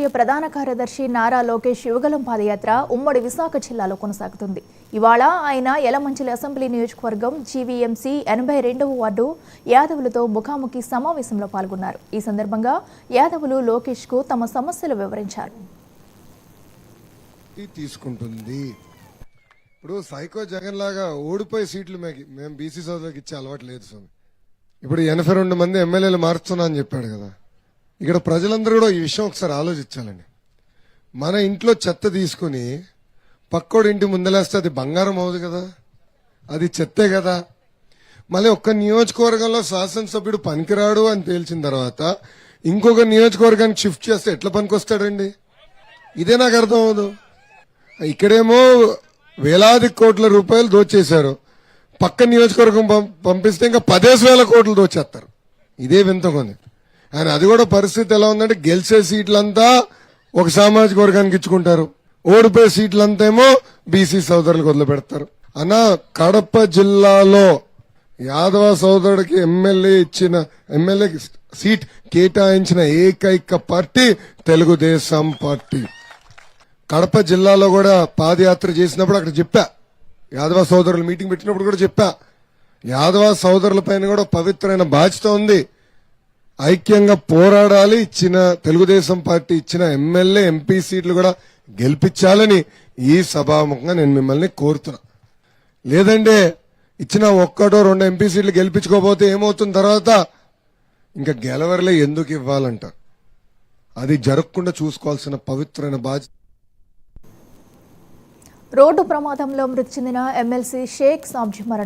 జాతీయ ప్రధాన కార్యదర్శి నారా లోకేష్ యువగలం పాదయాత్ర ఉమ్మడి విశాఖ జిల్లాలో కొనసాగుతుంది. ఇవాళ ఆయన యలమంచిలి అసెంబ్లీ నియోజకవర్గం జీవీఎంసీ 82వ వార్డు యాదవులతో ముఖాముఖి సమావేశంలో పాల్గొన్నారు. ఈ సందర్భంగా యాదవులు లోకేష్ కు తమ సమస్యలు వివరించారు. తీసుకుంటుంది ఇప్పుడు సైకో జగన్ లాగా ఓడిపోయి సీట్లు మేము బీసీ సోదరులకు ఇచ్చే అలవాటు లేదు స్వామి. ఇప్పుడు 82 మంది ఎమ్మెల్యేలు మారుస్తున్నా అని చెప్పాడు కదా. ఇక్కడ ప్రజలందరూ కూడా ఈ విషయం ఒకసారి ఆలోచించాలండి. మన ఇంట్లో చెత్త తీసుకుని పక్కోడి ఇంటి ముందలేస్తే అది బంగారం అవుదు కదా, అది చెత్తే కదా. మళ్ళీ ఒక్క నియోజకవర్గంలో శాసనసభ్యుడు పనికిరాడు అని తేల్చిన తర్వాత ఇంకొక నియోజకవర్గానికి షిఫ్ట్ చేస్తే ఎట్లా పనికొస్తాడండి? ఇదే నాకు అర్థం అవదు. ఇక్కడేమో వేలాది కోట్ల రూపాయలు దోచేశారు, పక్క నియోజకవర్గం పంపిస్తే ఇంకా 10,000 కోట్లు దోచేస్తారు. ఇదే వింతకుంది. ఆయన అది కూడా పరిస్థితి ఎలా ఉందంటే గెలిచే సీట్లంతా ఒక సామాజిక వర్గానికి ఇచ్చుకుంటారు, ఓడిపోయే సీట్లంతా ఏమో బీసీ సోదరులకు వదిలిపెడతారు. అన్న కడప జిల్లాలో యాదవ సోదరుడికి ఎమ్మెల్యే సీట్ కేటాయించిన ఏకైక పార్టీ తెలుగుదేశం పార్టీ. కడప జిల్లాలో కూడా పాదయాత్ర చేసినప్పుడు అక్కడ చెప్పా, యాదవ సోదరులు మీటింగ్ పెట్టినప్పుడు కూడా చెప్పా, యాదవ సోదరుల పైన కూడా పవిత్రమైన బాధ్యత ఉంది, ఐక్యంగా పోరాడాలి, ఇచ్చిన తెలుగుదేశం పార్టీ ఇచ్చిన ఎమ్మెల్యే ఎంపీ సీట్లు కూడా గెలిపించాలని ఈ సభాముఖంగా నేను మిమ్మల్ని కోరుతున్నా. లేదంటే ఇచ్చిన 1-2 ఎంపీ సీట్లు గెలిపించుకోకపోతే ఏమవుతుంది తర్వాత? ఇంకా గెలవరలే ఎందుకు ఇవ్వాలంట. అది జరగకుండా చూసుకోవాల్సిన పవిత్రమైన బాధ్యత. రోడ్డు ప్రమాదంలో మృతి చెందిన ఎమ్మెల్సీ షేక్ సాబ్జీ మరణం